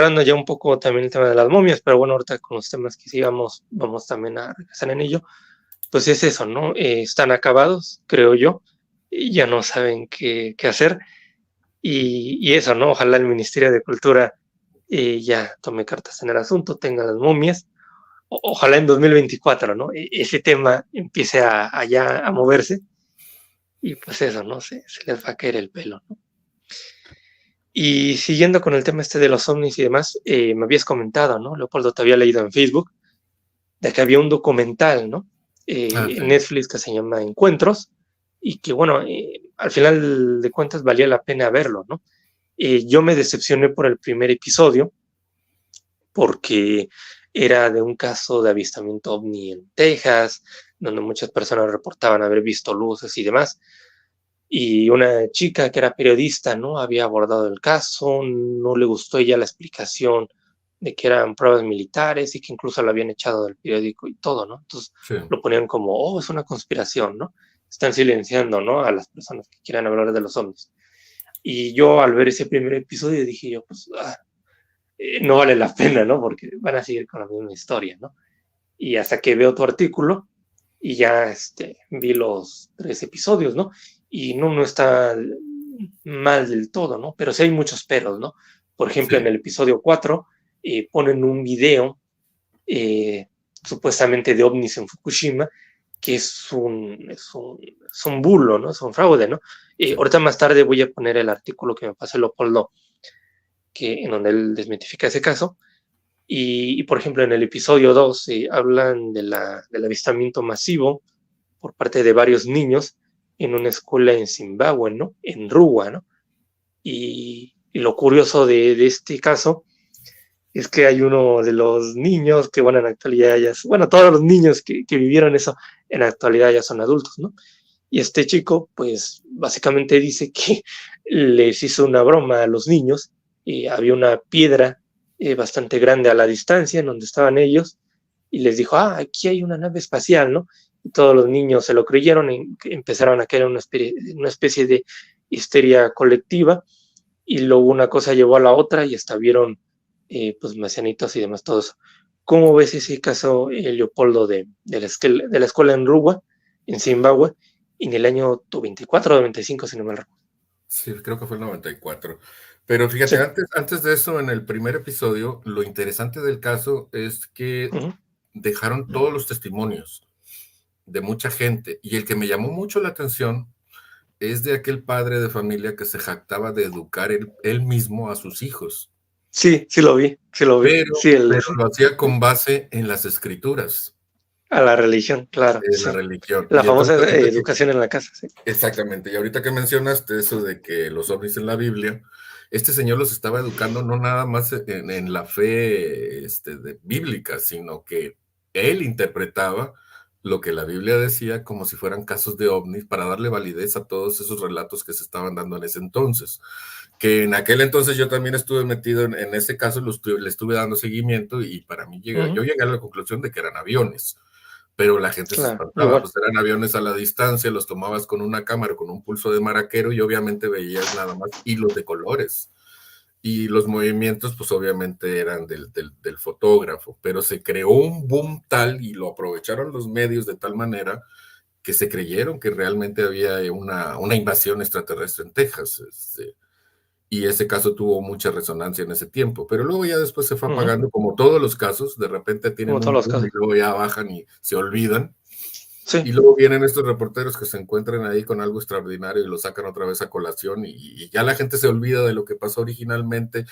hablando ya un poco también el tema de las momias, pero bueno, ahorita con los temas que sí vamos también a regresar en ello, pues es eso, ¿no? Están acabados, creo yo, y ya no saben qué hacer, y eso, ¿no? Ojalá el Ministerio de Cultura ya tome cartas en el asunto, tenga las momias, ojalá en 2024, ¿no? Ese tema empiece a ya a moverse, y pues eso, ¿no? Se les va a caer el pelo, ¿no? Y siguiendo con el tema este de los ovnis y demás, me habías comentado, ¿no? Leopoldo, te había leído en Facebook, de que había un documental, ¿no? En Sí. Netflix que se llama Encuentros, y que bueno, al final de cuentas valía la pena verlo, ¿no? Yo me decepcioné por el primer episodio, porque era de un caso de avistamiento ovni en Texas, donde muchas personas reportaban haber visto luces y demás, y una chica que era periodista, ¿no? Había abordado el caso, no le gustó ella la explicación de que eran pruebas militares y que incluso la habían echado del periódico y todo, ¿no? Entonces Sí. lo ponían como, oh, es una conspiración, ¿no? Están silenciando, ¿no? A las personas que quieran hablar de los ovnis. Y yo al ver ese primer episodio dije yo, pues, no vale la pena, ¿no? Porque van a seguir con la misma historia, ¿no? Y hasta que veo tu artículo y ya vi los 3 episodios, ¿no? Y no está mal del todo, ¿no? Pero sí hay muchos peros, ¿no? Por ejemplo, Sí. en el episodio 4 ponen un video supuestamente de ovnis en Fukushima, que es un bulo, ¿no? Es un fraude, ¿no? Sí. Ahorita más tarde voy a poner el artículo que me pasó Leopoldo, en donde él desmitifica ese caso. Y por ejemplo, en el episodio 2 hablan del avistamiento masivo por parte de varios niños en una escuela en Zimbabue, ¿no? En Ruwa, ¿no? Y lo curioso de este caso es que hay uno de los niños que, bueno, en la actualidad ya bueno, todos los niños que vivieron eso en la actualidad ya son adultos, ¿no? Y este chico, pues, básicamente dice que les hizo una broma a los niños, y había una piedra bastante grande a la distancia en donde estaban ellos, y les dijo, aquí hay una nave espacial, ¿no? Y todos los niños se lo creyeron y empezaron a caer en una especie de histeria colectiva, y luego una cosa llevó a la otra y hasta vieron, pues, marcianitos y demás, todo eso. ¿Cómo ves ese caso, Leopoldo, de la escuela en Ruwa, en Zimbabue, en el año 24 o 95, si no me recuerdo? Sí, creo que fue el 94. Pero fíjate, Sí. antes de eso, en el primer episodio, lo interesante del caso es que Uh-huh. dejaron todos los testimonios de mucha gente. Y el que me llamó mucho la atención es de aquel padre de familia que se jactaba de educar él mismo a sus hijos, Sí, sí lo vi, sí lo vi. pero, Sí, pero lo hacía con base en las escrituras a la religión, claro, de la sí. religión. La Y famosa entonces, educación en la casa, sí. exactamente, y ahorita que mencionaste eso de que los ovnis en la Biblia, este señor los estaba educando no nada más en la fe bíblica, sino que él interpretaba lo que la Biblia decía como si fueran casos de ovnis para darle validez a todos esos relatos que se estaban dando en ese entonces. Que en aquel entonces yo también estuve metido en ese caso, le estuve dando seguimiento y para mí Uh-huh. yo llegué a la conclusión de que eran aviones, pero la gente se Claro, espantaba, igual. pues eran aviones a la distancia, los tomabas con una cámara, con un pulso de maraquero y obviamente veías nada más hilos de colores. Y los movimientos, pues obviamente eran del fotógrafo, pero se creó un boom tal y lo aprovecharon los medios de tal manera que se creyeron que realmente había una invasión extraterrestre en Texas. Y ese caso tuvo mucha resonancia en ese tiempo, pero luego ya después se fue Uh-huh. apagando, como todos los casos, de repente Como tienen todos un los boom y casos. luego ya bajan y se olvidan. Sí. Y luego vienen estos reporteros que se encuentran ahí con algo extraordinario y lo sacan otra vez a colación y ya la gente se olvida de lo que pasó originalmente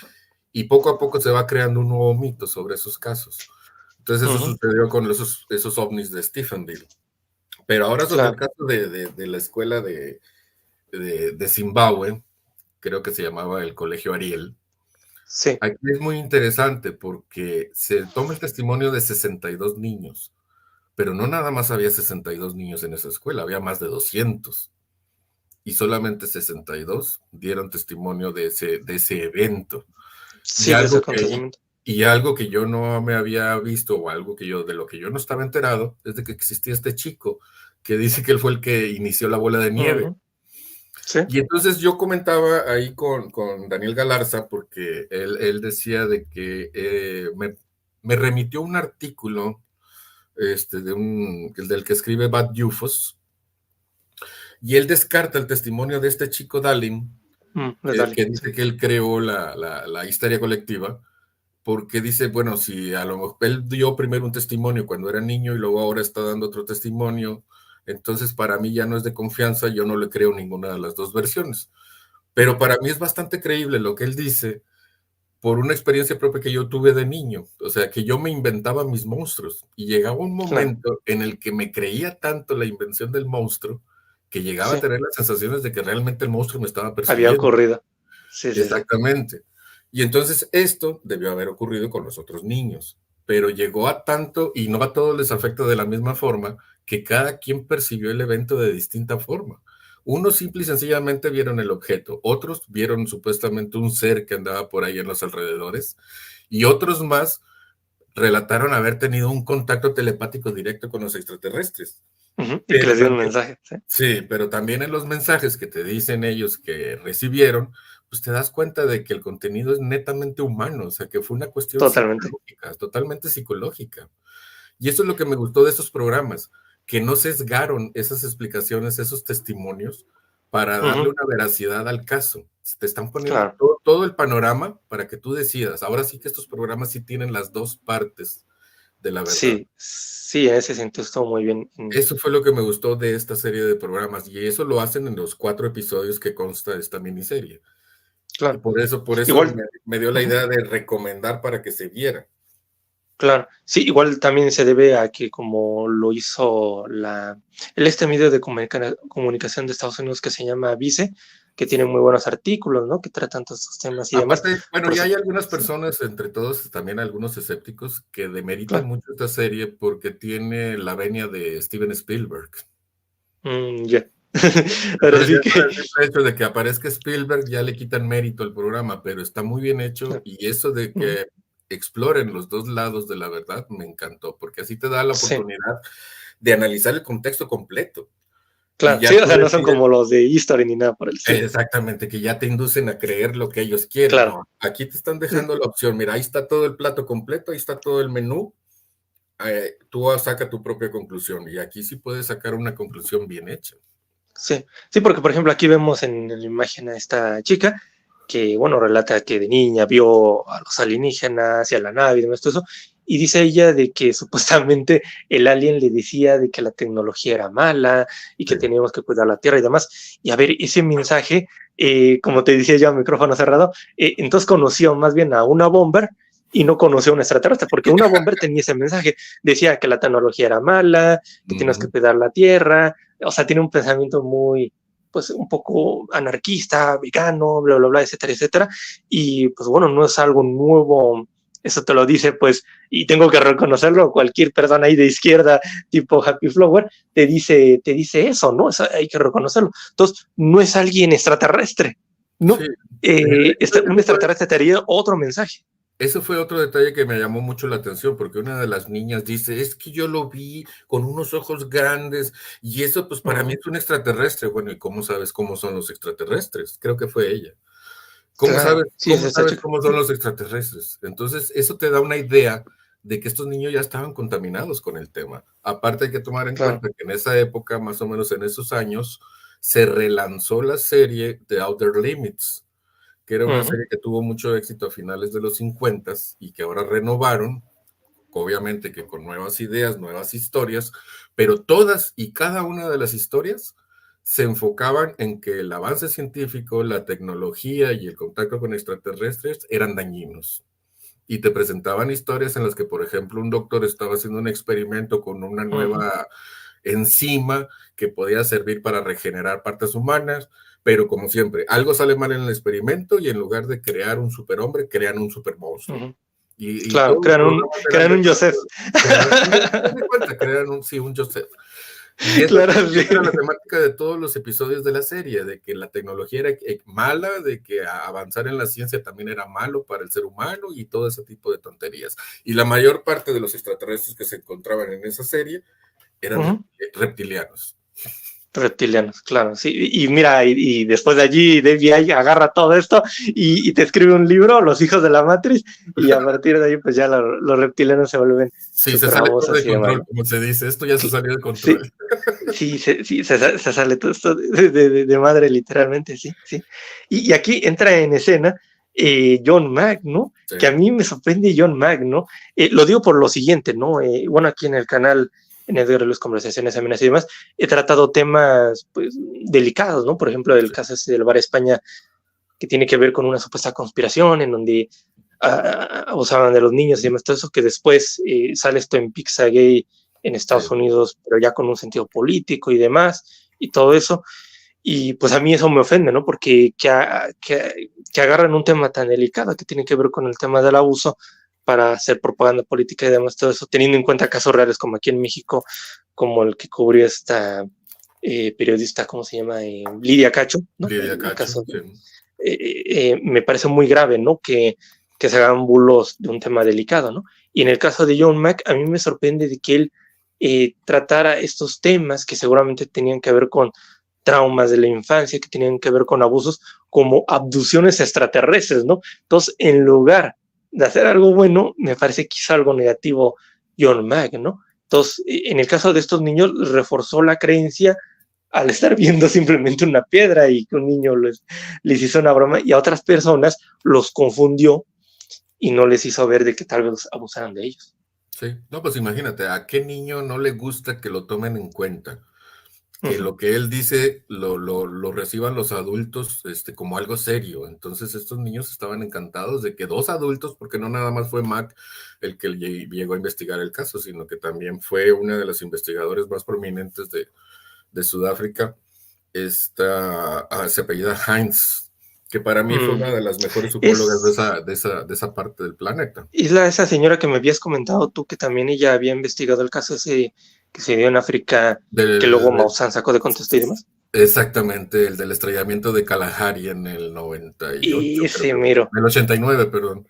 y poco a poco se va creando un nuevo mito sobre esos casos. Entonces eso Uh-huh. sucedió con esos ovnis de Stephenville. Pero ahora sobre el Claro. caso de la escuela de Zimbabue, creo que se llamaba el Colegio Ariel. Sí. Aquí es muy interesante porque se toma el testimonio de 62 niños, pero no nada más había 62 niños en esa escuela, había más de 200 y solamente 62 dieron testimonio de ese evento. Y Sí, de ese algo que, acontecimiento. y algo que yo no me había visto o algo de lo que yo no estaba enterado es de que existía este chico que dice que él fue el que inició la bola de nieve. Uh-huh. Sí. Y entonces yo comentaba ahí con Daniel Galarza, porque él decía de que me remitió un artículo del que escribe Bad Ufos, y él descarta el testimonio de este chico Dalin, Dale, que sí. dice que él creó la histeria colectiva, porque dice, bueno, si a lo mejor él dio primero un testimonio cuando era niño y luego ahora está dando otro testimonio, entonces para mí ya no es de confianza, yo no le creo ninguna de las dos versiones. Pero para mí es bastante creíble lo que él dice por una experiencia propia que yo tuve de niño. O sea, que yo me inventaba mis monstruos y llegaba un Claro, momento en el que me creía tanto la invención del monstruo que llegaba a sí. tener las sensaciones de que realmente el monstruo me estaba Había persiguiendo. ocurrido. Sí, sí, sí. Exactamente. Y entonces esto debió haber ocurrido con los otros niños, pero llegó a tanto y no a todos les afecta de la misma forma que cada quien percibió el evento de distinta forma. Unos simple y sencillamente vieron el objeto, otros vieron supuestamente un ser que andaba por ahí en los alrededores y otros más relataron haber tenido un contacto telepático directo con los extraterrestres. Y que Pero les dio un también mensaje, sí. Sí, pero también en los mensajes que te dicen ellos que recibieron, pues te das cuenta de que el contenido es netamente humano, o sea, que fue una cuestión Totalmente. psicológica, totalmente psicológica. Y eso es lo que me gustó de esos programas, que no sesgaron esas explicaciones, esos testimonios, para darle Ujú, una veracidad al caso. Te están poniendo claro. todo el panorama para que tú decidas. Ahora sí que estos programas sí tienen las dos partes de la verdad. Sí, sí, en ese sentido estuvo muy bien. Eso fue lo que me gustó de esta serie de programas, y eso lo hacen en los 4 episodios que consta esta miniserie. Y Claro. por eso Igual, me dio la ujú, idea de recomendar para que se viera. claro. Sí, igual también se debe a que como lo hizo este medio de comunicación de Estados Unidos que se llama Vice, que tiene muy buenos artículos, ¿no? Que tratan todos estos temas y demás. Aparte, bueno, Por ya eso, hay algunas sí, personas, entre todos, también algunos escépticos, que demeritan claro. mucho esta serie porque tiene la venia de Steven Spielberg. Ya. Ahora Entonces, ya sí por que, el simple hecho de que aparezca Spielberg, ya le quitan mérito al programa, pero está muy bien hecho, claro, y eso de ujú, que exploren los dos lados de la verdad me encantó, porque así te da la sí, oportunidad de analizar el contexto completo. Y claro. ya Sí, o tú sea, no son decides como los de History ni nada por el estilo. exactamente, que ya te inducen a creer lo que ellos quieren. Claro. No, aquí te están Sí, dejando la opción. Mira, ahí está todo el plato completo, ahí está todo el menú. Tú saca tu propia conclusión. Y aquí sí puedes sacar una conclusión bien hecha. sí, sí, porque por ejemplo aquí vemos en la imagen a esta chica que, bueno, relata que de niña vio a los alienígenas y a la nave y demás, todo eso, y dice ella de que supuestamente el alien le decía de que la tecnología era mala y Sí. que teníamos que cuidar la Tierra y demás. Y a ver, ese mensaje, como te decía yo, micrófono cerrado, entonces conoció más bien a una bomber y no conoció a un extraterrestre, porque una bomber tenía ese mensaje, decía que la tecnología era mala, que tienes que Ujú. cuidar la Tierra, o sea, tiene un pensamiento muy, pues un poco anarquista, vegano, bla, bla, bla, etcétera, etcétera. Y pues bueno, no es algo nuevo, eso te lo dice, pues, y tengo que reconocerlo, cualquier persona ahí de izquierda, tipo Happy Flower, te dice eso, ¿no? Eso hay que reconocerlo. Entonces, no es alguien extraterrestre, Sí. ¿no? Un Eso fue, extraterrestre te haría otro mensaje. eso fue otro detalle que me llamó mucho la atención, porque una de las niñas dice, es que yo lo vi con unos ojos grandes y eso pues Uh para mí -huh. es un extraterrestre. Bueno, ¿y cómo sabes cómo son los extraterrestres? Creo que fue ella. Claro, sí, es Cómo esa sabes chica. cómo son los extraterrestres? Entonces, eso te da una idea de que estos niños ya estaban contaminados con el tema. Aparte hay que tomar en Claro. cuenta que en esa época, más o menos en esos años, se relanzó la serie de Outer Limits, que era Uh una -huh. serie que tuvo mucho éxito a finales de los 50 y que ahora renovaron, obviamente que con nuevas ideas, nuevas historias, pero todas y cada una de las historias se enfocaban en que el avance científico, la tecnología y el contacto con extraterrestres eran dañinos. Y te presentaban historias en las que, por ejemplo, un doctor estaba haciendo un experimento con una Uh -huh. nueva enzima que podía servir para regenerar partes humanas, pero como siempre, algo sale mal en el experimento y en lugar de crear un superhombre, crean un Uh supermonstruo. -huh. Y Claro, todos los programas eran crean de un esa, Joseph. haz de cuenta, crean un, sí, un Joseph. Y Claro, sí. esa era la temática de todos los episodios de la serie, de que la tecnología era mala, de que avanzar en la ciencia también era malo para el ser humano y todo ese tipo de tonterías. Y la mayor parte de los extraterrestres que se encontraban en esa serie Uh eran -huh. reptilianos. Reptilianos, claro, sí. Y mira, y después de allí Debbie agarra todo esto y te escribe un libro, Los hijos de la Matrix, y a partir de ahí pues ya los reptilianos se vuelven Sí, se súper sale todo famosos de y demás, control, ¿no? como se dice. Esto ya se salió de Sí, control. sí, se sale todo esto de madre literalmente, sí, sí. Y aquí entra en escena John Mack, ¿no? Sí, Que a mí me sorprende John Mack, ¿no? Lo digo por lo siguiente, ¿no? Bueno, aquí en el canal, en Edgar Luz Conversaciones Amenas y demás, he tratado temas, pues, delicados, ¿no? Por ejemplo, el sí. caso del Bar España, que tiene que ver con una supuesta conspiración en donde abusaban de los niños y demás, todo eso que después sale esto en Pixagay en Estados Sí. Unidos, pero ya con un sentido político y demás, y todo eso. Y pues a mí eso me ofende, ¿no? Porque que agarran un tema tan delicado que tiene que ver con el tema del abuso para hacer propaganda política y demás, todo eso, teniendo en cuenta casos reales como aquí en México, como el que cubrió esta periodista, ¿cómo se llama? Lidia Cacho, ¿no? Lidia El Cacho, caso sí. me parece muy grave, ¿no? Que se hagan bulos de un tema delicado, ¿no? Y en el caso de John Mack, a mí me sorprende de que él tratara estos temas que seguramente tenían que ver con traumas de la infancia, que tenían que ver con abusos, como abducciones extraterrestres, ¿no? Entonces, en lugar de hacer algo bueno, me parece que hizo algo negativo John Mack, ¿no? Entonces, en el caso de estos niños, reforzó la creencia al estar viendo simplemente una piedra y que un niño les hizo una broma, y a otras personas los confundió y no les hizo ver de que tal vez abusaran de ellos. Sí, no, pues imagínate, ¿a qué niño no le gusta que lo tomen en cuenta? Que Uh-huh. lo que él dice lo reciban los adultos como algo serio. Entonces estos niños estaban encantados de que dos adultos, porque no nada más fue Mac el que llegó a investigar el caso, sino que también fue una de las investigadores más prominentes de Sudáfrica, se apellida Heinz, que para mí fue una de las mejores psicólogas de esa parte del planeta. Es esa señora que me habías comentado tú, que también ella había investigado el caso ese que se dio en África, que luego Maussan sacó de contexto y demás. Exactamente, el del estrellamiento de Kalahari en el 98, Y creo ese que fue, miro. el 89, perdón.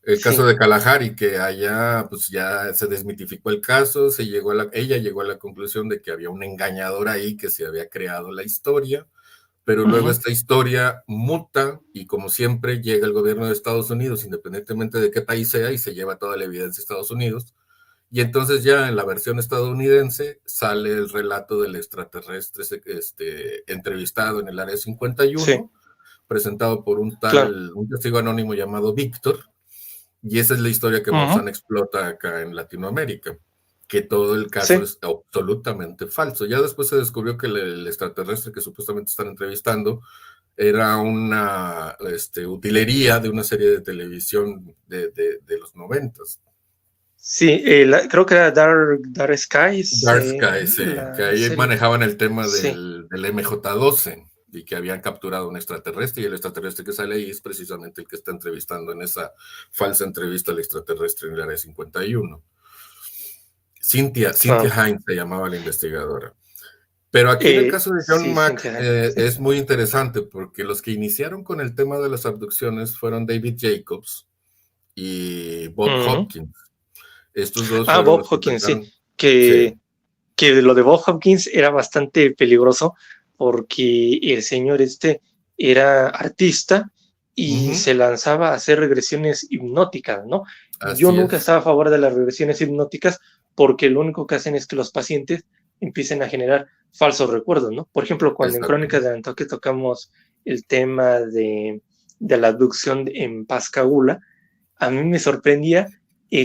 El caso Sí. de Kalahari, que allá pues ya se desmitificó el caso, ella llegó a la conclusión de que había un engañador ahí que se había creado la historia, pero luego Uh-huh. esta historia muta y como siempre llega el gobierno de Estados Unidos, independientemente de qué país sea, y se lleva toda la evidencia a Estados Unidos. Y entonces ya en la versión estadounidense sale el relato del extraterrestre entrevistado en el Área Sí, 51, presentado por un claro. testigo anónimo llamado Víctor, y esa es la historia que Uh-huh. Maussan explota acá en Latinoamérica, que todo el caso Sí. es absolutamente falso. Ya después se descubrió que el extraterrestre que supuestamente están entrevistando era una utilería de una serie de televisión de los 90s. Sí, creo que era Dark Skies, Dark Sky, sí, que la ahí serie. manejaban el tema Sí. del MJ-12 y que habían capturado un extraterrestre, y el extraterrestre que sale ahí es precisamente el que está entrevistando en esa falsa entrevista al extraterrestre en el Área 51. Cynthia Wow. Hines se llamaba la investigadora. Pero aquí en el caso de John Sí, Mack sí. es muy interesante porque los que iniciaron con el tema de las abducciones fueron David Jacobs y Bob Uh-huh. Hopkins. Estos dos fueron Bob los que Hawkins, sí. empezaron. Sí, Que lo de Bob Hopkins era bastante peligroso porque el señor era artista y uh-huh, se lanzaba a hacer regresiones hipnóticas, ¿no? Yo así nunca es. estaba a favor de las regresiones hipnóticas porque lo único que hacen es que los pacientes empiecen a generar falsos recuerdos, ¿no? Por ejemplo, cuando en Crónicas Exactamente. de Antoque tocamos el tema de la abducción en Pascagoula, a mí me sorprendía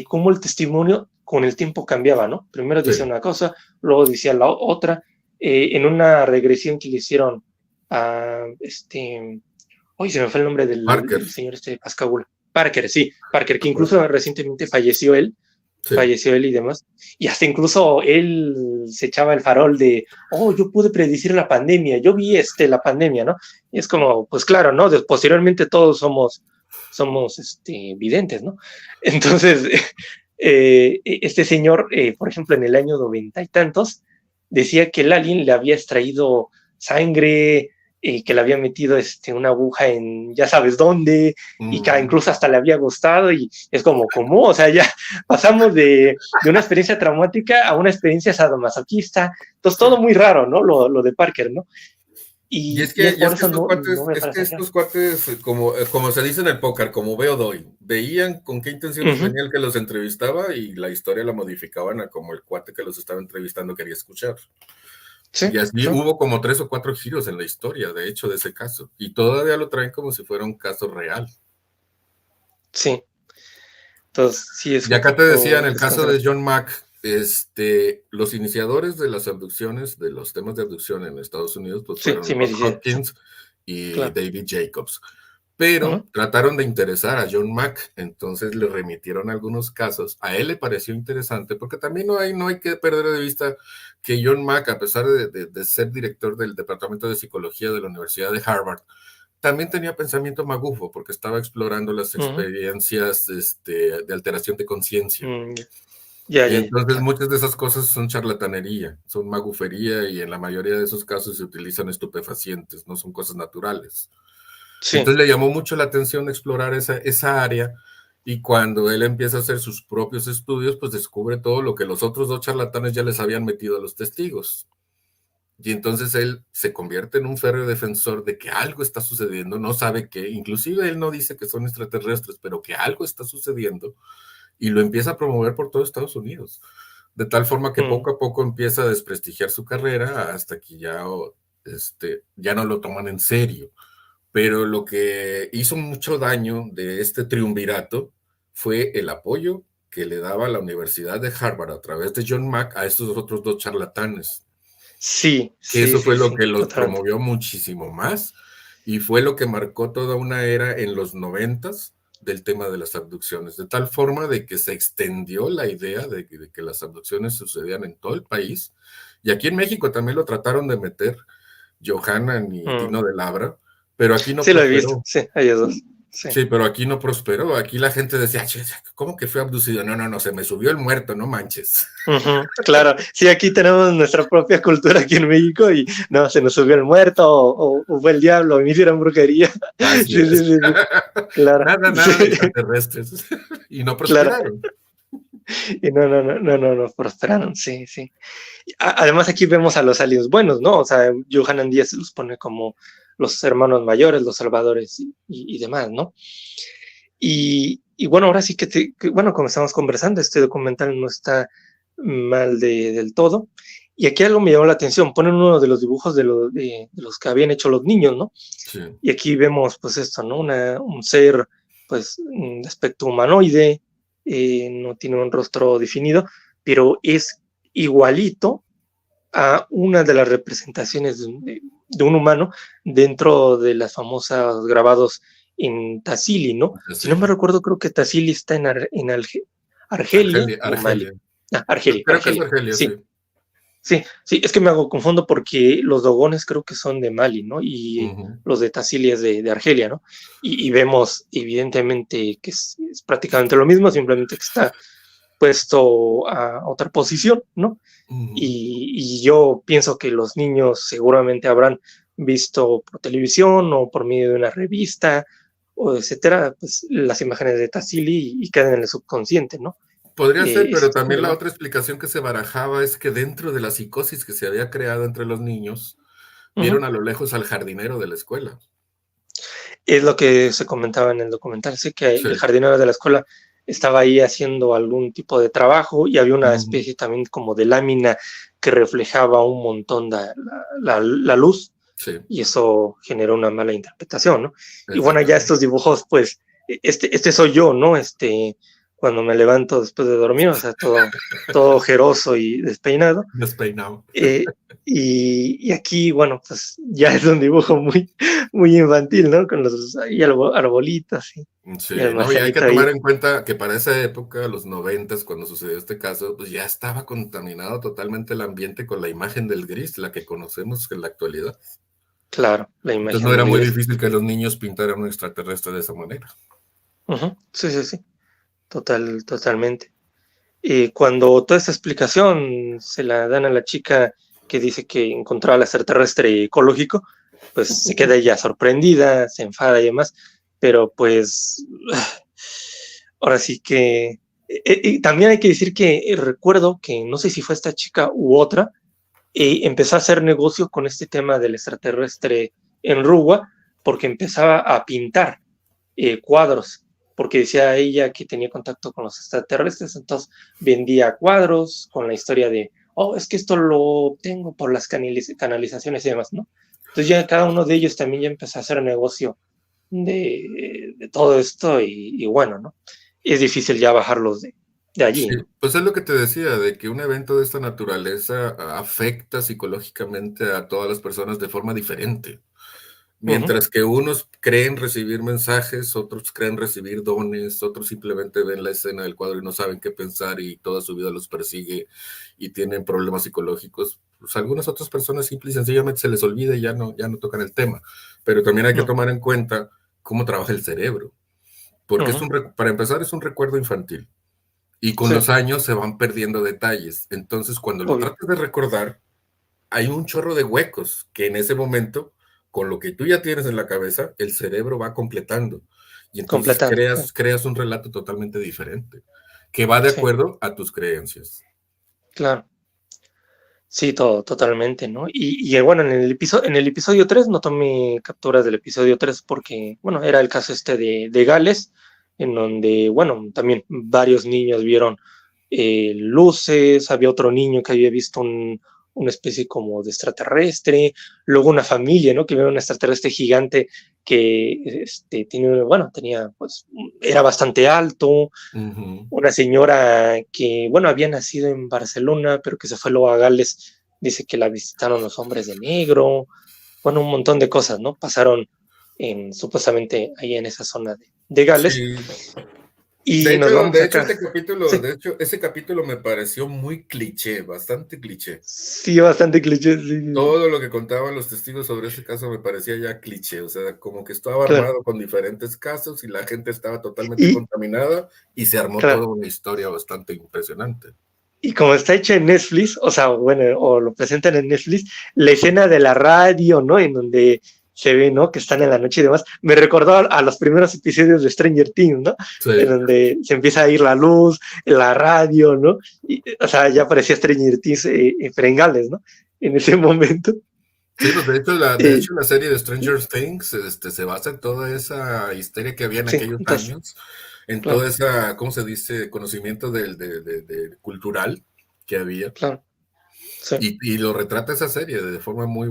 cómo el testimonio con el tiempo cambiaba, ¿no? Primero decía Sí. una cosa, luego decía la otra. En una regresión que le hicieron a hoy se me fue el nombre Parker. del señor Pascagoula. Parker, sí, Parker, que Acuerdo. incluso recientemente Sí. falleció él y demás, y hasta incluso él se echaba el farol de, yo pude predecir la pandemia, yo vi la pandemia, ¿no? Y es como, pues claro, ¿no? Posteriormente todos somos videntes, ¿no? Entonces, este señor, por ejemplo, en el año 90 y tantos, decía que el alien le había extraído sangre, que le había metido una aguja en ya sabes dónde, y que incluso hasta le había gustado, y es como, ¿cómo? O sea, ya pasamos de una experiencia traumática a una experiencia sadomasoquista. Entonces, todo muy raro, ¿no? Lo de Parker, ¿no? Y es Y que, es por eso no me es que parece estos cuates, como se dice en el póker, como veo doy, veían con qué intenciones venía el que los entrevistaba y la historia la modificaban a como el cuate que los estaba entrevistando quería escuchar. Sí, y así sí. Hubo como 3 o 4 giros en la historia, de hecho, de ese caso. Y todavía lo traen como si fuera un caso real. Sí. Entonces, sí es Y un acá te decía, en poco el caso de desconcertante. John Mack, los iniciadores de las abducciones, de los temas de abducción en Estados Unidos, pues Sí, fueron sí, me Rod dice, sí, Hopkins y claro. David Jacobs. Pero trataron de interesar a John Mack, entonces le remitieron algunos casos. A él le pareció interesante, porque también no hay que perder de vista que John Mack, a pesar de ser director del Departamento de Psicología de la Universidad de Harvard, también tenía pensamiento magufo, porque estaba explorando las experiencias de alteración de conciencia. Ya, Entonces, claro. muchas de esas cosas son charlatanería, son magufería, y en la mayoría de esos casos se utilizan estupefacientes, no son cosas naturales. Sí. Entonces le llamó mucho la atención explorar esa área, y cuando él empieza a hacer sus propios estudios, pues descubre todo lo que los otros 2 charlatanes ya les habían metido a los testigos. Y entonces él se convierte en un férreo defensor de que algo está sucediendo, no sabe qué, inclusive él no dice que son extraterrestres, pero que algo está sucediendo, y lo empieza a promover por todo Estados Unidos, de tal forma que poco a poco empieza a desprestigiar su carrera hasta que ya no lo toman en serio. Pero lo que hizo mucho daño de este triunvirato fue el apoyo que le daba la Universidad de Harvard a través de John Mack a estos otros 2 charlatanes, Sí, que sí, eso fue sí, lo sí, que los totalmente. promovió muchísimo más, y fue lo que marcó toda una era en los 90s del tema de las abducciones, de tal forma de que se extendió la idea de que las abducciones sucedían en todo el país, y aquí en México también lo trataron de meter Johanan y Dino de Labra, pero aquí no Sí, lo he visto, prosperó. sí, ellos dos. Sí. Sí, pero aquí no prosperó. Aquí la gente decía, ¿cómo que fue abducido? No, se me subió el muerto, no manches. Claro, sí, aquí tenemos nuestra propia cultura aquí en México y no, se nos subió el muerto o fue el diablo, me hicieron brujería. Así Sí, sí, es. sí, sí. Claro, Nada de sí, extraterrestres. Y no claro. prosperaron. Y no prosperaron, sí, sí. Además aquí vemos a los aliens buenos, ¿no? O sea, Johanan Díaz los pone como los hermanos mayores, los salvadores y demás, ¿no? Y bueno, ahora sí bueno, como estamos conversando, este documental no está mal del todo. Y aquí algo me llamó la atención, ponen uno de los dibujos de los que habían hecho los niños, ¿no? Sí. Y aquí vemos pues esto, ¿no? Un ser pues de aspecto humanoide, no tiene un rostro definido, pero es igualito a una de las representaciones de un humano dentro de las famosas grabados en Tassili, ¿no? Si no me recuerdo, creo que Tassili está en Argelia o Mali. Argelia. Creo que es Argelia, Argelia, sí. sí. Sí, es que me hago confundo porque los dogones creo que son de Mali, ¿no? Y los de Tassili es de Argelia, ¿no? Y vemos evidentemente que es prácticamente lo mismo, simplemente que está puesto a otra posición, ¿no? Y yo pienso que los niños seguramente habrán visto por televisión o por medio de una revista o etcétera, pues las imágenes de Tassili y quedan en el subconsciente, ¿no? Podría ser, pero Ese también la tema. otra explicación que se barajaba es que dentro de la psicosis que se había creado entre los niños, vieron a lo lejos al jardinero de la escuela. Es lo que se comentaba en el documental, sí, que Sí. el jardinero de la escuela estaba ahí haciendo algún tipo de trabajo y había una especie también como de lámina que reflejaba un montón la luz. Sí. Y eso generó una mala interpretación, ¿no? Y bueno, ya Exactamente. estos dibujos, pues, este soy yo, ¿no? Cuando me levanto después de dormir, o sea, todo ojeroso y despeinado. Despeinado. Y aquí, bueno, pues ya es un dibujo muy infantil, ¿no? Con los arbolitos Sí, y el no, y hay que marcianito tomar ahí. en cuenta que para esa época, los 90s, cuando sucedió este caso, pues ya estaba contaminado totalmente el ambiente con la imagen del gris, la que conocemos en la actualidad. Claro, la Entonces no imagen era del muy gris. difícil que los niños pintaran un extraterrestre de esa manera. Sí, totalmente. Y cuando toda esta explicación se la dan a la chica que dice que encontró al extraterrestre ecológico, pues se queda ella sorprendida, se enfada y demás, pero pues ahora sí que... y también hay que decir que recuerdo que no sé si fue esta chica u otra, empezó a hacer negocio con este tema del extraterrestre en Ruwa, porque empezaba a pintar cuadros, porque decía ella que tenía contacto con los extraterrestres, entonces vendía cuadros con la historia de, oh, es que esto lo obtengo por las canalizaciones y demás, ¿no? Entonces ya cada uno de ellos también ya empezó a hacer negocio de todo esto y bueno, ¿no? Es difícil ya bajarlos de allí, Sí, ¿no? pues es lo que te decía, de que un evento de esta naturaleza afecta psicológicamente a todas las personas de forma diferente. Ujú. Mientras que unos creen recibir mensajes, otros creen recibir dones, otros simplemente ven la escena del cuadro y no saben qué pensar y toda su vida los persigue y tienen problemas psicológicos. Pues algunas otras personas simple y sencillamente se les olvida y ya no tocan el tema. Pero también hay que Ujú. tomar en cuenta cómo trabaja el cerebro, porque Ujú. para empezar es un recuerdo infantil y con Sí, los años se van perdiendo detalles. Entonces, cuando lo obvio, tratas de recordar, hay un chorro de huecos que en ese momento, con lo que tú ya tienes en la cabeza, el cerebro va completando. Y entonces completando, creas un relato totalmente diferente, que va de sí, acuerdo a tus creencias. claro. Sí, todo, totalmente, ¿no? Bueno, en el episodio 3 no tomé capturas del episodio 3 porque, bueno, era el caso este de Gales, en donde, bueno, también varios niños vieron luces, había otro niño que había visto una especie como de extraterrestre, luego una familia, ¿no? Que vio un extraterrestre gigante que tiene, bueno, tenía, pues, era bastante alto, Ujú. una señora que, bueno, había nacido en Barcelona, pero que se fue luego a Gales, dice que la visitaron los hombres de negro, bueno, un montón de cosas, ¿no? Pasaron supuestamente ahí en esa zona de Gales, Sí. y nos vamos acá. Sí, De hecho, ese capítulo me pareció muy cliché, bastante cliché. sí, bastante cliché, sí, sí, sí. Todo lo que contaban los testigos sobre ese caso me parecía ya cliché, o sea, como que estaba Claro. armado con diferentes casos y la gente estaba totalmente Y, contaminada y se armó claro, toda una historia bastante impresionante. y como está hecha en Netflix, o sea, bueno, o lo presentan en Netflix, la escena de la radio, ¿no? En donde se ve, ¿no? Que están en la noche y demás, me recordó a los primeros episodios de Stranger Things, ¿no? En Sí, donde se empieza a ir la luz, la radio, ¿no? Y, o sea, ya parecía Stranger Things pero en Gales, ¿no? En ese momento. sí, pues de Eh, hecho la serie de Stranger Things se basa en toda esa histeria que había en sí, aquellos entonces, años, en toda claro, esa, ¿cómo se dice?, conocimiento de cultural que había. claro, sí, Y lo retrata esa serie de forma muy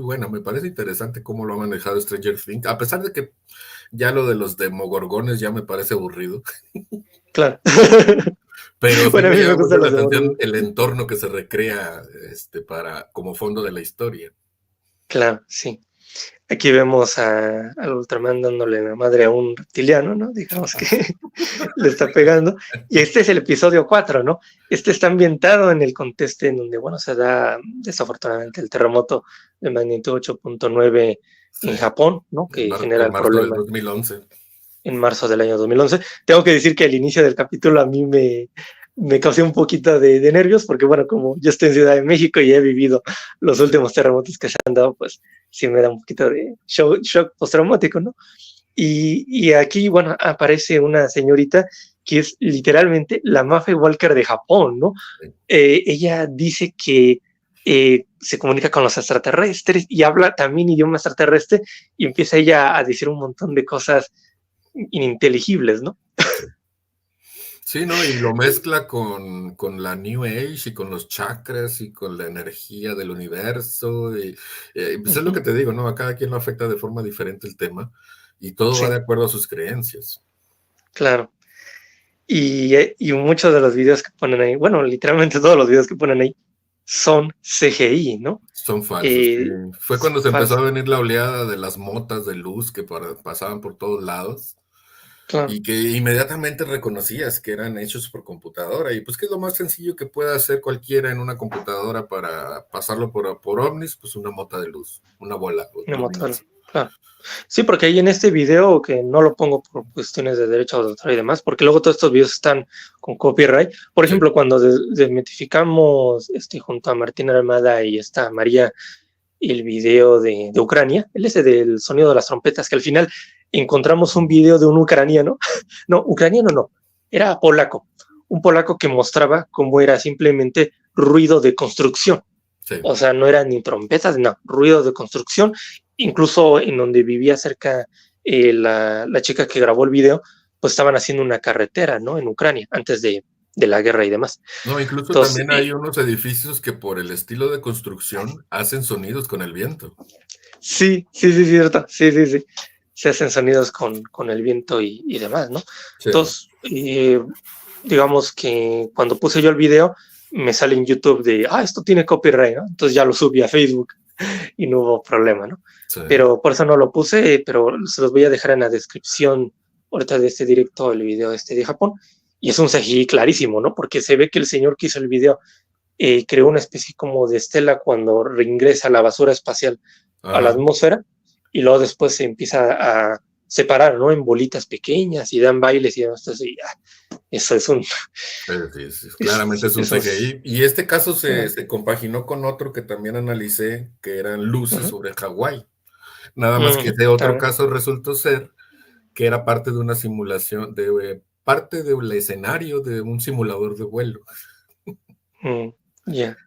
buena. Me parece interesante cómo lo ha manejado Stranger Things, a pesar de que ya lo de los demogorgones ya me parece aburrido, claro. pero sí Bueno, a me mí me llama mucho gustan la los atención demonios. el entorno que se recrea para, como fondo de la historia. Claro, sí. Aquí vemos al Ultraman dándole la madre a un reptiliano, ¿no? Digamos que le está pegando. Y este es el episodio 4, ¿no? Este está ambientado en el contexto en donde, bueno, se da desafortunadamente el terremoto de magnitud 8.9 Sí, en Japón, ¿no? Que genera en el marzo del problema 2011. en marzo del año 2011. Tengo que decir que al inicio del capítulo a mí me causó un poquito de nervios, porque bueno, como yo estoy en Ciudad de México y he vivido los Sí. últimos terremotos que se han dado, pues sí me da un poquito de shock postraumático, ¿no? Y aquí, bueno, aparece una señorita que es literalmente la Mafia Walker de Japón, ¿no? Ella dice que se comunica con los extraterrestres y habla también idioma extraterrestre y empieza ella a decir un montón de cosas ininteligibles, ¿no? Sí, ¿no? Y lo mezcla con la New Age y con los chakras y con la energía del universo. Y, pues es lo Ujú. que te digo, ¿no? A cada quien lo afecta de forma diferente el tema y todo va Sí, de acuerdo a sus creencias. claro. Y muchos de los videos que ponen ahí, bueno, literalmente todos los videos que ponen ahí son CGI, ¿no? Son falsos, sí. Fue cuando se empezó a Falso, venir la oleada de las motas de luz que pasaban por todos lados claro. y que inmediatamente reconocías que eran hechos por computadora. Y pues, ¿qué es lo más sencillo que puede hacer cualquiera en una computadora para pasarlo por ovnis? Pues una mota de luz, una bola, o Una moto, luminancia. claro. Sí, porque ahí en este video, que no lo pongo por cuestiones de derechos de autor y demás, porque luego todos estos videos están con copyright. Por Sí. ejemplo, cuando desmitificamos junto a Martín Armada y esta María el video de Ucrania, el ese del sonido de las trompetas, que al final encontramos un video de un ucraniano, no, ucraniano no, era polaco, un polaco que mostraba cómo era simplemente ruido de construcción. Sí. O sea, no eran ni trompetas, no, ruido de construcción. Incluso en donde vivía cerca la chica que grabó el video, pues estaban haciendo una carretera, ¿no? En Ucrania, antes de la guerra y demás. No, incluso Entonces, también hay unos edificios que por el estilo de construcción hacen sonidos con el viento. sí, cierto, sí. Se hacen sonidos con el viento y demás, ¿no? Sí. Entonces, digamos que cuando puse yo el video, me sale en YouTube de, esto tiene copyright, ¿no? Entonces ya lo subí a Facebook y no hubo problema, ¿no? Sí. Pero por eso no lo puse, pero se los voy a dejar en la descripción ahorita de este directo, el video de Japón, y es un CGI clarísimo, ¿no? Porque se ve que el señor que hizo el video creó una especie como de estela cuando reingresa la basura espacial a la atmósfera, y luego después se empieza a separar, ¿no? En bolitas pequeñas y dan bailes y demás. Entonces, eso es un... Sí, claramente es un CGI. Y este caso se compaginó con otro que también analicé, que eran luces sobre Hawái. Nada más que ese otro caso resultó ser que era parte de una simulación, parte del escenario de un simulador de vuelo. Ya.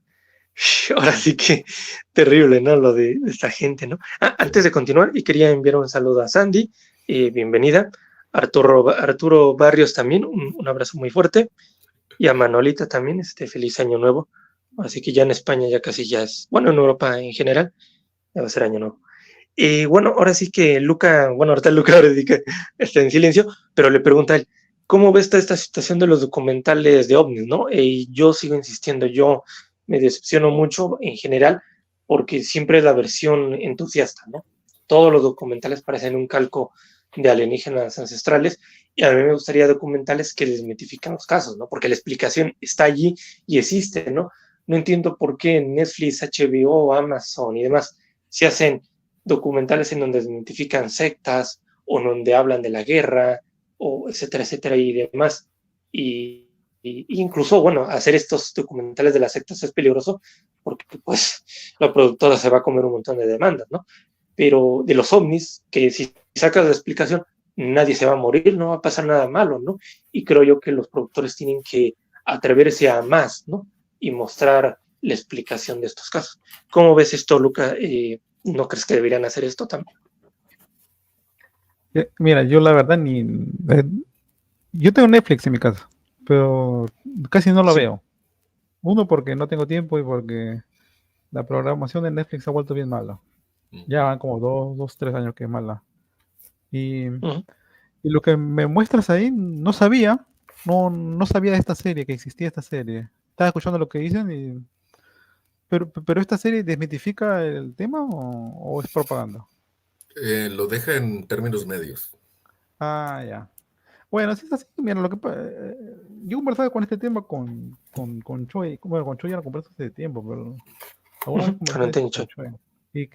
Ahora sí que terrible, ¿no? Lo de esta gente, ¿no? Antes de continuar, y quería enviar un saludo a Sandy, bienvenida. Arturo Barrios también, un abrazo muy fuerte. Y a Manolita también, feliz año nuevo. Así que ya en España ya casi ya es, bueno, en Europa en general, ya va a ser año nuevo. Bueno, ahora sí que ahorita Luca está en silencio, pero le pregunta a él, ¿cómo ves esta situación de los documentales de ovnis, no? Yo sigo insistiendo, yo me decepciono mucho en general, porque siempre es la versión entusiasta, ¿no? Todos los documentales parecen un calco de alienígenas ancestrales, y a mí me gustaría documentales que desmitifican los casos, ¿no? Porque la explicación está allí y existe, ¿no? No entiendo por qué Netflix, HBO, Amazon y demás se hacen documentales en donde desmitifican sectas o en donde hablan de la guerra, o etcétera, y demás. Y incluso, bueno, hacer estos documentales de las sectas es peligroso porque, pues, la productora se va a comer un montón de demandas, ¿no? Pero de los ovnis, que si sacas la explicación, nadie se va a morir, no va a pasar nada malo, ¿no? Y creo yo que los productores tienen que atreverse a más, ¿no? Y mostrar la explicación de estos casos. ¿Cómo ves esto, Luca? ¿No crees que deberían hacer esto también? Mira, yo la verdad yo tengo Netflix en mi casa, pero casi no lo veo. Uno, porque no tengo tiempo, y porque la programación de Netflix se ha vuelto bien mala. Ya van como 3 años que es mala. Y lo que me muestras ahí, no sabía de esta serie, que existía esta serie. Estaba escuchando lo que dicen, pero ¿esta serie desmitifica el tema o es propaganda? Lo deja en términos medios. Ya. Bueno, si es así, mira, yo conversaba con este tema con Choi. Bueno, con Choi ya lo converso hace tiempo, pero ahora con Choi. Y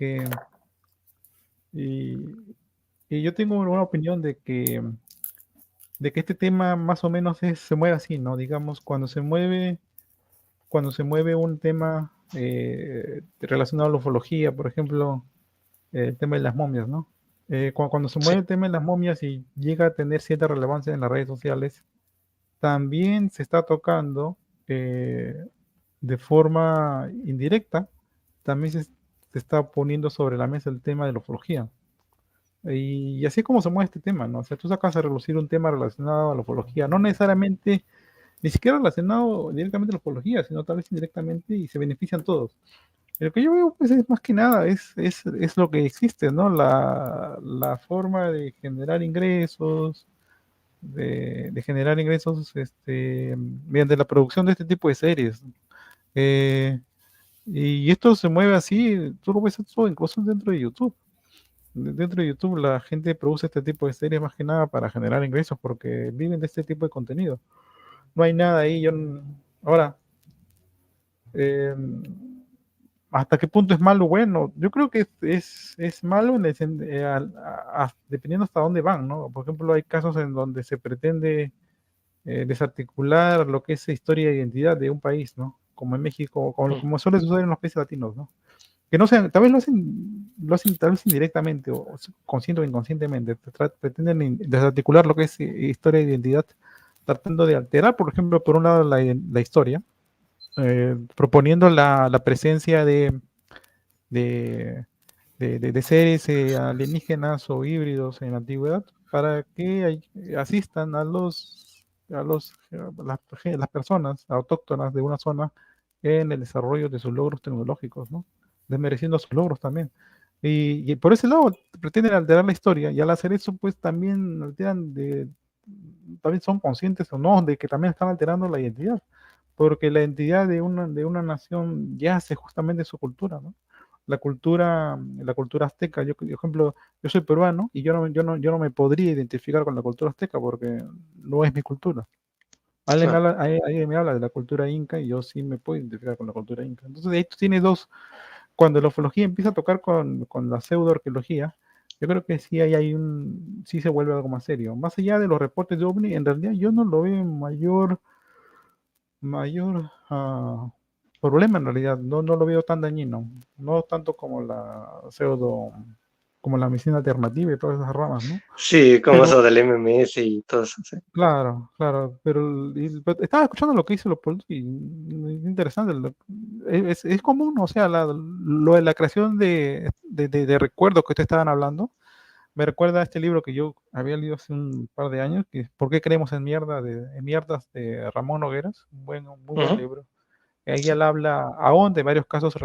yo tengo una opinión de que este tema más o menos se mueve así, ¿no? Digamos, cuando se mueve un tema relacionado a la ufología, por ejemplo, el tema de las momias, ¿no? Cuando se mueve el tema de las momias y llega a tener cierta relevancia en las redes sociales, también se está tocando de forma indirecta, también se está poniendo sobre la mesa el tema de la ufología. Y así es como se mueve este tema, ¿no? O sea, tú sacas a relucir un tema relacionado a la ufología, no necesariamente, ni siquiera relacionado directamente a la ufología, sino tal vez indirectamente, y se benefician todos. Lo que yo veo, pues, es más que nada, es lo que existe, ¿no? La forma de generar ingresos, mediante la producción de este tipo de series. Y esto se mueve así, tú lo ves todo, incluso dentro de YouTube. Dentro de YouTube la gente produce este tipo de series más que nada para generar ingresos, porque viven de este tipo de contenido. No hay nada ahí. Ahora, ¿hasta qué punto es malo o bueno? Yo creo que es malo dependiendo hasta dónde van, ¿no? Por ejemplo, hay casos en donde se pretende desarticular lo que es historia e identidad de un país, ¿no? Como en México, como suele suceder en los países latinos, ¿no? que no sean, tal vez lo hacen tal vez indirectamente o consciente o inconscientemente, pretenden desarticular lo que es historia e identidad, tratando de alterar, por ejemplo, por un lado la historia, proponiendo la presencia de seres alienígenas o híbridos en la antigüedad para que asistan a las personas autóctonas de una zona en el desarrollo de sus logros tecnológicos, ¿no? Desmereciendo sus logros también. Y por ese lado pretenden alterar la historia, y al hacer eso, pues también también son conscientes o no de que también están alterando la identidad, porque la identidad de una nación yace justamente en su cultura, ¿no? La cultura azteca, yo, por ejemplo, yo soy peruano y yo no me podría identificar con la cultura azteca porque no es mi cultura. Claro. Alguien me habla de la cultura inca y yo sí me puedo identificar con la cultura inca. Entonces, de ahí tú tienes dos. Cuando la ufología empieza a tocar con la pseudoarqueología, yo creo que sí sí se vuelve algo más serio. Más allá de los reportes de OVNI, en realidad yo no lo veo mayor problema en realidad, no lo veo tan dañino, no tanto como la medicina alternativa y todas esas ramas, ¿no? Sí, como Pero eso del MMS y todo eso, sí. claro, pero estaba escuchando lo que dice Leopoldo y es interesante, es común, o sea, lo de la creación de recuerdos que ustedes estaban hablando, me recuerda a este libro que yo había leído hace un par de años, que es ¿Por qué creemos en mierdas de Ramón Nogueras? Muy buen Ujú, libro. Ahí sí. él habla aún de varios casos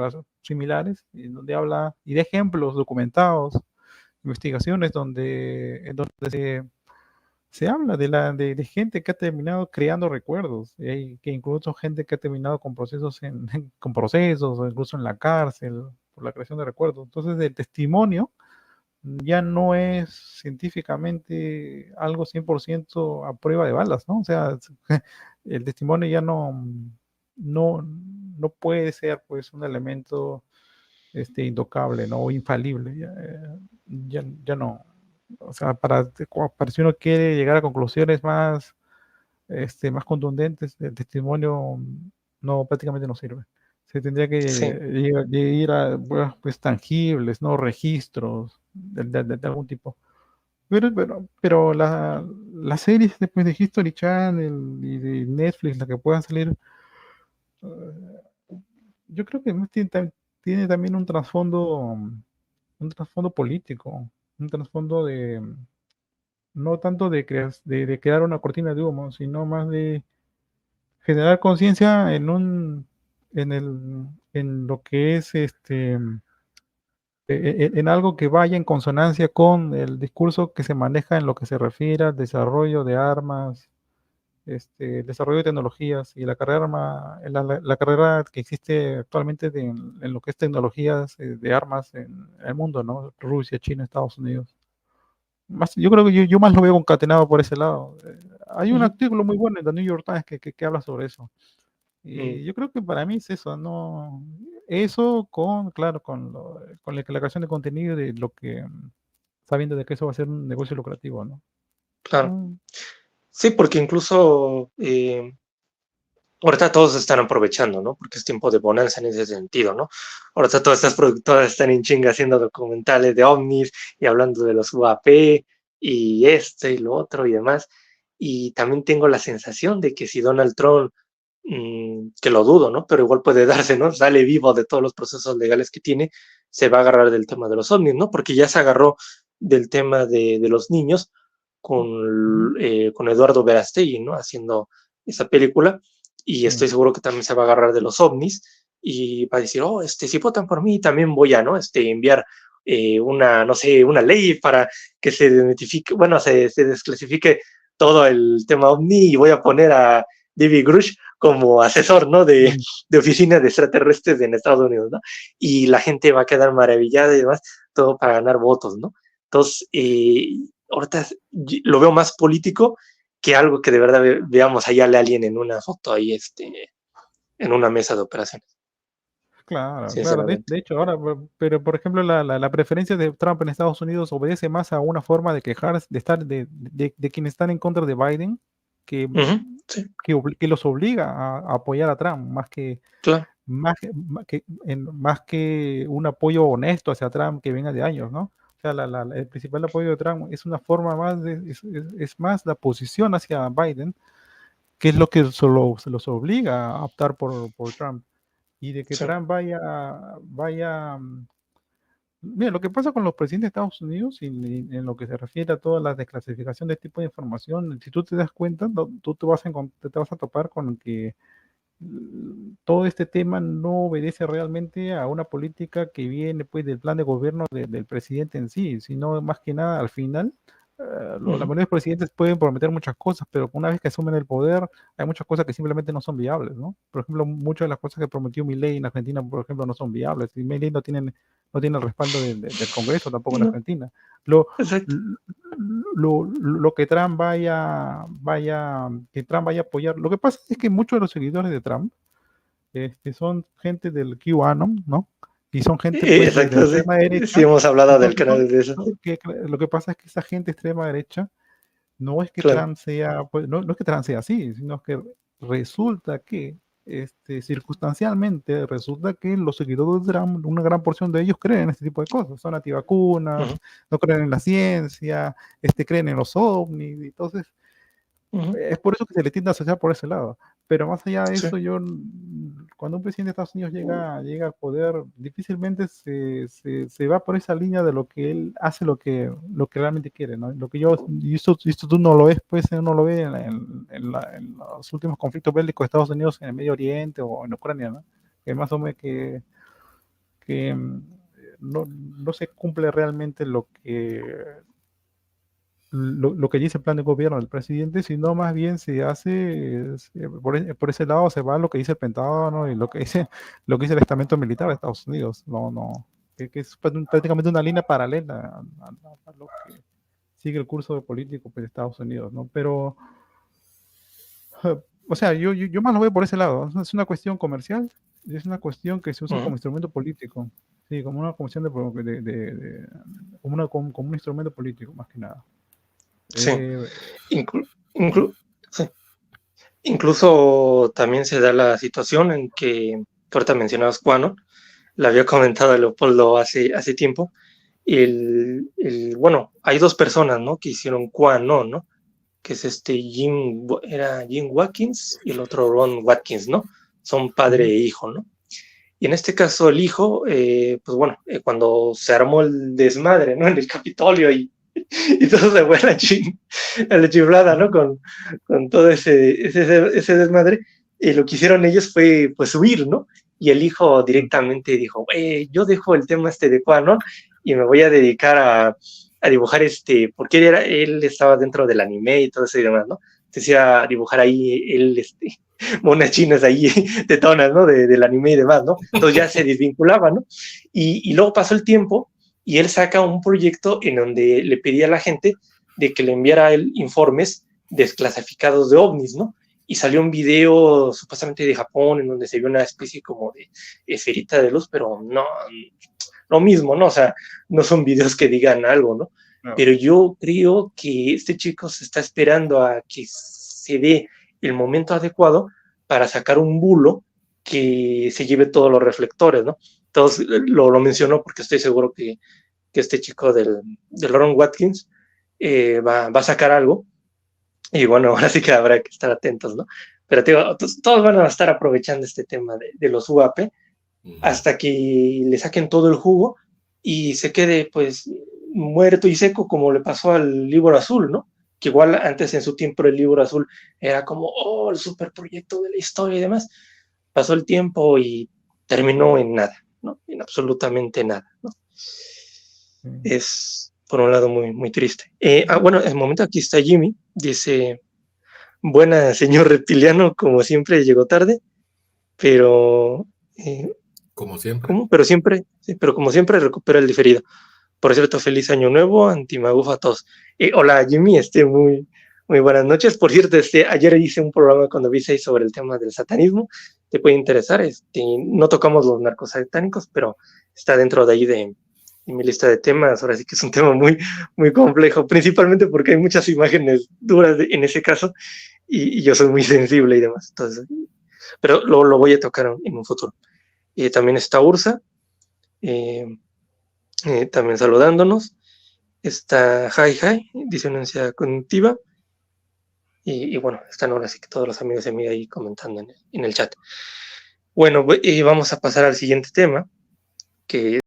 similares, y donde habla y de ejemplos documentados, investigaciones en donde se habla de gente que ha terminado creando recuerdos, que incluso gente que ha terminado con procesos con procesos o incluso en la cárcel por la creación de recuerdos. Entonces el testimonio ya no es científicamente algo 100% a prueba de balas, ¿no? O sea, el testimonio ya no puede ser pues un elemento intocable, ¿no? O infalible, ya no. O sea, para si uno quiere llegar a conclusiones más contundentes, el testimonio no prácticamente no sirve. Se tendría que Sí. ir a bueno, pues, tangibles, ¿no? Registros de algún tipo. Pero las series después de History Channel y de Netflix, las que puedan salir, yo creo que más tiene también un trasfondo político, un trasfondo no tanto de crear una cortina de humo, sino más de generar conciencia en lo que es en algo que vaya en consonancia con el discurso que se maneja en lo que se refiere al desarrollo de armas, desarrollo de tecnologías y la carrera que existe actualmente en lo que es tecnologías de armas en el mundo, ¿no? Rusia, China, Estados Unidos. Yo creo que yo más lo veo concatenado por ese lado. Hay un Ujú, artículo muy bueno en The New York Times que habla sobre eso. mm, Y yo creo que para mí es eso, ¿no? Eso claro, con la creación de contenido de lo que, sabiendo de que eso va a ser un negocio lucrativo, ¿no? claro. Mm, Sí, porque incluso ahorita todos están aprovechando, ¿no? Porque es tiempo de bonanza en ese sentido, ¿no? Ahorita todas estas productoras están en chinga haciendo documentales de ovnis y hablando de los UAP y y lo otro y demás. Y también tengo la sensación de que si Donald Trump, que lo dudo, ¿no? Pero igual puede darse, ¿no? Sale vivo de todos los procesos legales que tiene, se va a agarrar del tema de los ovnis, ¿no? Porque ya se agarró del tema de los niños ujú, con Eduardo Verástegui, ¿no? Haciendo esa película y sí, estoy seguro que también se va a agarrar de los ovnis y va a decir, oh, si votan por mí, también voy a, ¿no? Enviar una, no sé, una ley para que se identifique, bueno, se desclasifique todo el tema ovni y voy a poner a David Grush como asesor, ¿no? mm, De oficina de extraterrestres en Estados Unidos, ¿no? Y la gente va a quedar maravillada y demás, todo para ganar votos, ¿no? Entonces, ahorita lo veo más político que algo que de verdad veamos allá a alguien en una foto ahí, en una mesa de operaciones, claro, claro. De, sinceramente. de hecho, ahora, pero por ejemplo, la preferencia de Trump en Estados Unidos obedece más a una forma de quejarse, de quienes están en contra de Biden, que, Ujú, sí, que los obliga a apoyar a Trump, más que claro. más que un apoyo honesto hacia Trump que venga de años, ¿no? O sea, el principal apoyo de Trump es una forma más es más la posición hacia Biden, que es lo que se los obliga a optar por Trump. Y de que Sí. Trump vaya. Mira, lo que pasa con los presidentes de Estados Unidos y en lo que se refiere a toda la desclasificación de este tipo de información, si tú te das cuenta, tú te vas a topar con que todo este tema no obedece realmente a una política que viene pues del plan de gobierno del presidente en sí, sino más que nada al final. La mayoría de los presidentes pueden prometer muchas cosas, pero una vez que asumen el poder, hay muchas cosas que simplemente no son viables, ¿no? Por ejemplo, muchas de las cosas que prometió Milei en Argentina, por ejemplo, no son viables. Y Milei no tiene el respaldo del Congreso tampoco en Argentina. Lo que Trump vaya a apoyar. Lo que pasa es que muchos de los seguidores de Trump son gente del QAnon, ¿no? Y son gente pues, de extrema derecha. Sí, hemos hablado del canal de eso. Lo que pasa es que esa gente extrema derecha no es que Trump sea, pues, no es que Trump sea así, sino que resulta que circunstancialmente resulta que los seguidores de Trump, una gran porción de ellos creen en este tipo de cosas, son antivacunas, no creen en la ciencia, creen en los ovnis, y entonces es por eso que se le tiende a asociar por ese lado. Pero más allá de eso, cuando un presidente de Estados Unidos llega al poder, difícilmente se va por esa línea de lo que él hace, lo que realmente quiere, ¿no? Lo que y esto tú no lo ves, pues uno lo ve en los últimos conflictos bélicos de Estados Unidos en el Medio Oriente o en Ucrania, ¿no? Que más o menos que no se cumple realmente lo que dice el plan de gobierno del presidente, sino más bien se hace por ese lado se va lo que dice el Pentágono y lo que dice el estamento militar de Estados Unidos, que es prácticamente una línea paralela a lo que sigue el curso político pues, de Estados Unidos, ¿no? Pero o sea, yo más lo veo por ese lado. Es una cuestión comercial y es una cuestión que se usa como instrumento político, sí, como una cuestión como un instrumento político más que nada. Sí. Sí. Incluso también se da la situación en que, ahorita mencionabas QAnon, la había comentado a Leopoldo hace tiempo, bueno, hay dos personas, ¿no? Que hicieron QAnon, ¿no? Que es Jim Watkins y el otro Ron Watkins, ¿no? Son padre e hijo, ¿no? Y en este caso el hijo, pues bueno, cuando se armó el desmadre, ¿no? En el Capitolio y todo se fue a la chiflada, ¿no? Con todo ese desmadre, lo que hicieron ellos fue, pues, huir, ¿no? Y el hijo directamente dijo, yo dejo el tema de QAnon y me voy a dedicar a dibujar porque él estaba dentro del anime y todo eso y demás, ¿no? Decía dibujar ahí monas chinas ahí, tetonas, ¿no? Del anime y demás, ¿no? Entonces ya se desvinculaba, ¿no? Y luego pasó el tiempo y él saca un proyecto en donde le pedía a la gente de que le enviara a él informes desclasificados de ovnis, ¿no? Y salió un video supuestamente de Japón en donde se vio una especie como de esferita de luz, pero no, lo mismo, ¿no? O sea, no son videos que digan algo, ¿no? No. Pero yo creo que este chico se está esperando a que se dé el momento adecuado para sacar un bulo que se lleve todos los reflectores, ¿no? Entonces lo mencionó porque estoy seguro que este chico del Ron Watkins va a sacar algo y bueno, ahora sí que habrá que estar atentos, ¿no? Pero te digo, todos van a estar aprovechando este tema de los UAP hasta que le saquen todo el jugo y se quede pues muerto y seco como le pasó al Libro Azul, ¿no? Que igual antes en su tiempo el Libro Azul era como, el superproyecto de la historia y demás. Pasó el tiempo y terminó en nada, ¿no? En absolutamente nada, ¿no? Es, por un lado, muy, muy triste. Bueno, en el momento aquí está Jimmy, dice, buena señor reptiliano, como siempre llegó tarde, pero... como siempre. ¿Cómo? Pero como siempre recupera el diferido. Por cierto, feliz año nuevo, antimagufa a todos. Hola Jimmy, muy, muy buenas noches. Por cierto, ayer hice un programa con David sobre el tema del satanismo. Te puede interesar. No tocamos los narcos satánicos, pero está dentro de ahí de mi lista de temas. Ahora sí que es un tema muy, muy complejo, principalmente porque hay muchas imágenes duras en ese caso y yo soy muy sensible y demás. Entonces, pero lo voy a tocar en un futuro. También está Ursa, también saludándonos. Está Hi, disonancia cognitiva. Y bueno, están ahora sí que todos los amigos y amigas ahí comentando en el chat. Bueno, vamos a pasar al siguiente tema, que